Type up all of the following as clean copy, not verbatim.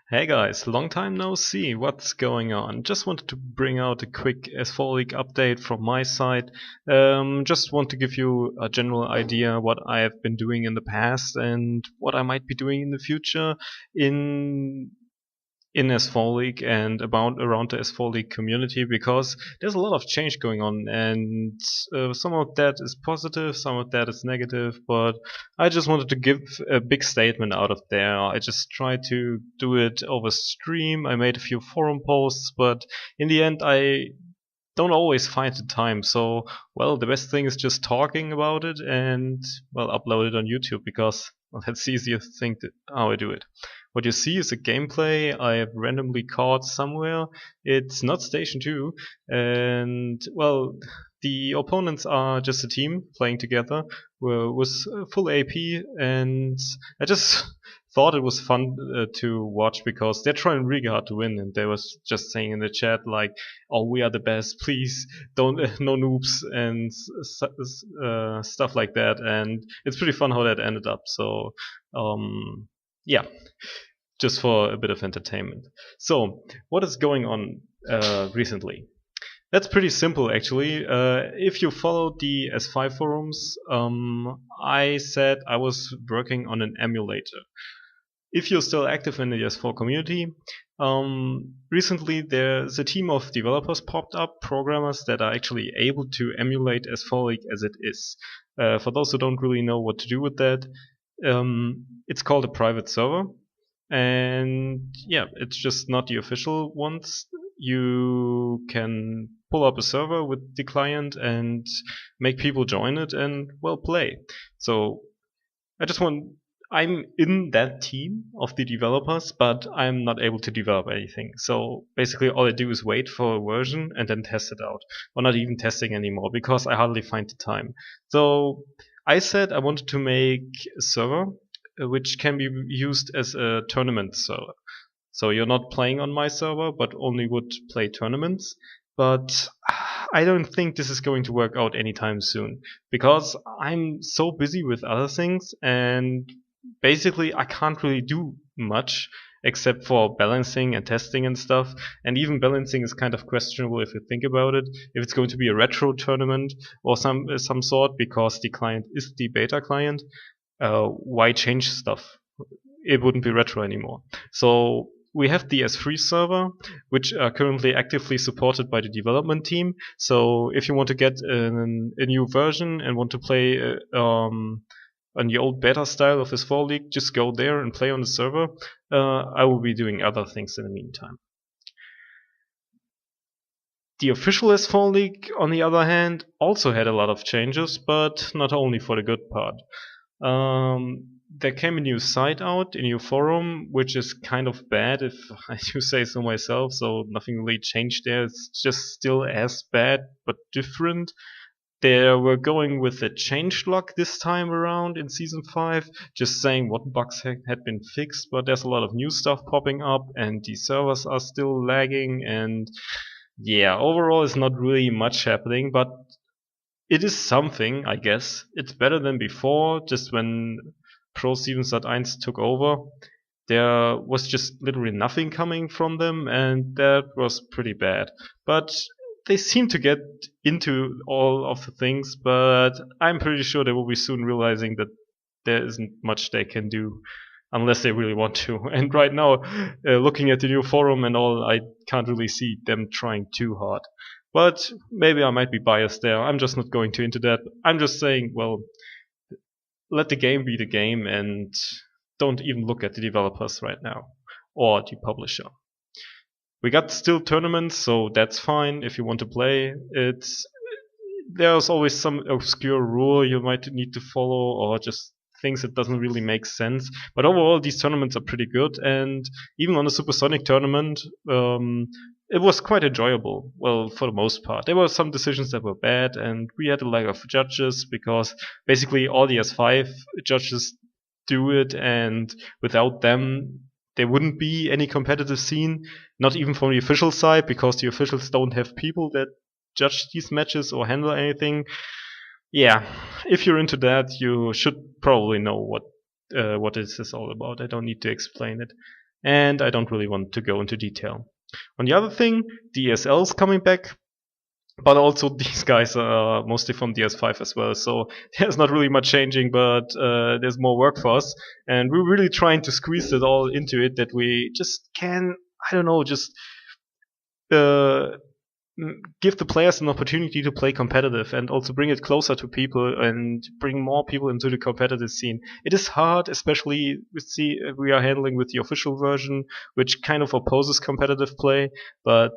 Hey guys, long time no see. What's going on? Just wanted to bring out a quick S4-League update from my side. Just want to give you a general idea what I have been doing in the past and what I might be doing in the future in in S4 League and about around the S4 League community, because there's a lot of change going on, and some of that is positive, some of that is negative. But I just wanted to give a big statement out of there. I just tried to do it over stream. I made a few forum posts, but in the end I don't always find the time. So, well, the best thing is just talking about it and, well, upload it on YouTube, because, well, that's the easiest thing how I do it. What you see is a gameplay I have randomly caught somewhere. It's not Station 2, and, well, the opponents are just a team playing together with full AP, and I just thought it was fun to watch, because they're trying really hard to win, and they was just saying in the chat like, "Oh, we are the best. Please don't no noobs," and stuff like that. And it's pretty fun how that ended up. So, yeah, just for a bit of entertainment. So, what is going on recently? That's pretty simple, actually. If you follow the S5 forums, I said I was working on an emulator. If you're still active in the S4 community, recently there's a team of developers popped up, programmers that are actually able to emulate S4 League as it is. For those who don't really know what to do with that, it's called a private server. And yeah, it's just not the official ones. You can pull up a server with the client and make people join it and, well, play. So I just want I'm in that team of the developers, but I'm not able to develop anything. So basically all I do is wait for a version and then test it out. Or not even testing anymore, because I hardly find the time. So I said I wanted to make a server which can be used as a tournament server. So you're not playing on my server, but only would play tournaments. But I don't think this is going to work out anytime soon, because I'm so busy with other things, and basically I can't really do much except for balancing and testing and stuff. And even balancing is kind of questionable if you think about it. If it's going to be a retro tournament or some sort, because the client is the beta client, why change stuff? It wouldn't be retro anymore. So we have the S3 server, which are currently actively supported by the development team. So if you want to get a new version and want to play on the old beta style of S4 League, just go there and play on the server. I will be doing other things in the meantime. The official S4 League, on the other hand, also had a lot of changes, but not only for the good part. There came a new site out, a new forum, which is kind of bad, if I do say so myself. So nothing really changed there. It's just still as bad, but different. They were going with a changelog this time around in season 5, just saying what bugs had been fixed. But there's a lot of new stuff popping up, and the servers are still lagging. And yeah, overall, it's not really much happening, but it is something, I guess. It's better than before, just when Pro 7.1 took over. There was just literally nothing coming from them, and that was pretty bad. But they seem to get into all of the things, but I'm pretty sure they will be soon realizing that there isn't much they can do unless they really want to. And right now, looking at the new forum and all, I can't really see them trying too hard. But maybe I might be biased there. I'm just not going too into that. I'm just saying, well, let the game be the game, and don't even look at the developers right now or the publisher. We got still tournaments, so that's fine if you want to play. There's always some obscure rule you might need to follow, or just things that doesn't really make sense. But overall, these tournaments are pretty good, and even on the Supersonic tournament, it was quite enjoyable. Well, for the most part, there were some decisions that were bad, and we had a lack of judges, because basically all the S5 judges do it, and without them, there wouldn't be any competitive scene, not even from the official side, because the officials don't have people that judge these matches or handle anything. Yeah, if you're into that, you should probably know what this is all about. I don't need to explain it. and I don't really want to go into detail. On the other thing, DSL is coming back, but also these guys are mostly from DS5 as well, so there's not really much changing, but there's more work for us, and we're really trying to squeeze it all into it that we just can, I don't know, just uh, give the players an opportunity to play competitive and also bring it closer to people and bring more people into the competitive scene. It is hard, especially we are handling with the official version, which kind of opposes competitive play, but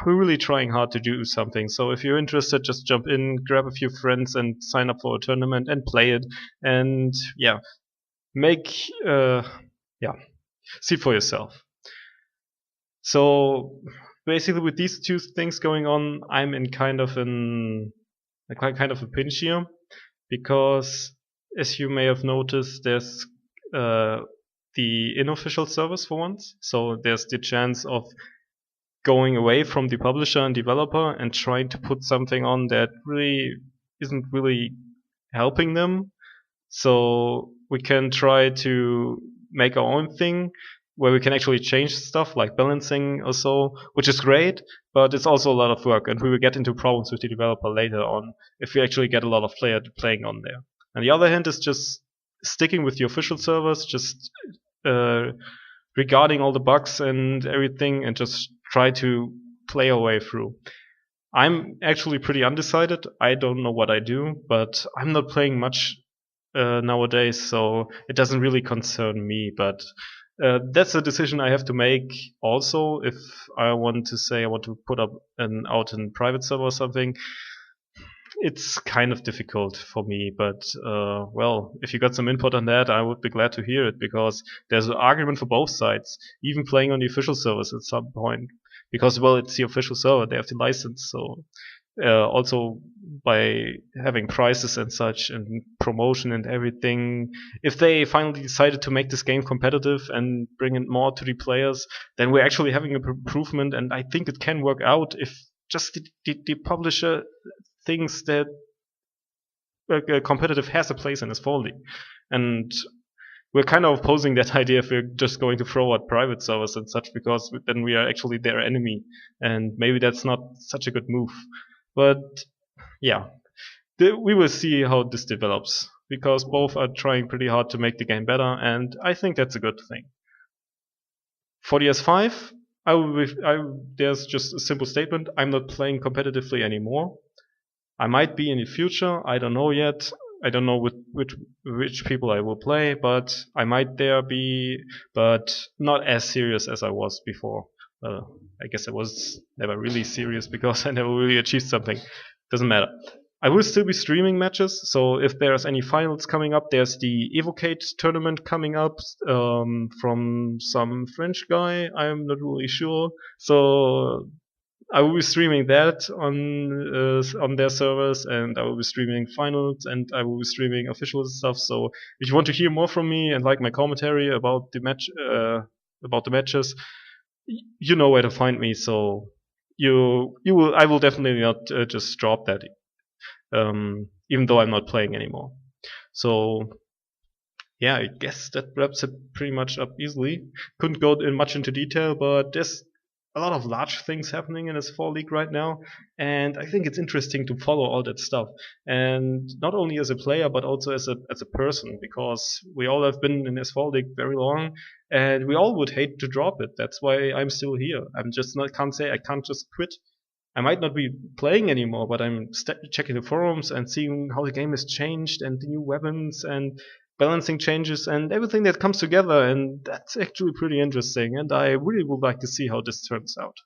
we're really trying hard to do something. So if you're interested, just jump in, grab a few friends and sign up for a tournament and play it, and yeah, make yeah, see it for yourself. So basically, with these two things going on, I'm in kind of a pinch here, because as you may have noticed, there's the unofficial servers for once. So there's the chance of going away from the publisher and developer and trying to put something on that really isn't really helping them. So we can try to make our own thing where we can actually change stuff like balancing or so, which is great, but it's also a lot of work, and we will get into problems with the developer later on if we actually get a lot of players playing on there. On the other hand, is just sticking with the official servers, just uh, regarding all the bugs and everything, and just try to play our way through. I'm actually pretty undecided. I don't know what I do, but I'm not playing much nowadays, so it doesn't really concern me. But that's a decision I have to make also if I want to say I want to put up out in private server or something. It's kind of difficult for me, but well, if you got some input on that, I would be glad to hear it, because there's an argument for both sides, even playing on the official servers at some point. Because, well, it's the official server, they have the license, so also by having prizes and such and promotion and everything, if they finally decided to make this game competitive and bring in more to the players, then we're actually having an improvement, and I think it can work out if just the publisher thinks that competitive has a place in S4-League. And we're kind of opposing that idea if we're just going to throw out private servers and such, because then we are actually their enemy, and maybe that's not such a good move. But yeah, we will see how this develops, because both are trying pretty hard to make the game better, and I think that's a good thing. For the S5, there's just a simple statement: I'm not playing competitively anymore. I might be in the future, I don't know yet. I don't know with which people I will play, but I might there be, but not as serious as I was before. I guess I was never really serious because I never really achieved something. Doesn't matter. I will still be streaming matches, so if there's any finals coming up, there's the Evocate tournament coming up from some French guy, I'm not really sure. So I will be streaming that on their servers, and I will be streaming finals, and I will be streaming official stuff. So if you want to hear more from me and like my commentary about the matches, you know where to find me. So I will definitely not just drop that, even though I'm not playing anymore. So yeah, I guess that wraps it pretty much up easily. Couldn't go in much into detail, but there's a lot of large things happening in S4-League right now, and I think it's interesting to follow all that stuff. And not only as a player, but also as a person, because we all have been in S4-League very long, and we all would hate to drop it. That's why I'm still here. I'm just not can't say I can't just quit. I might not be playing anymore, but I'm checking the forums and seeing how the game has changed and the new weapons and balancing changes and everything that comes together, and that's actually pretty interesting, and I really would like to see how this turns out.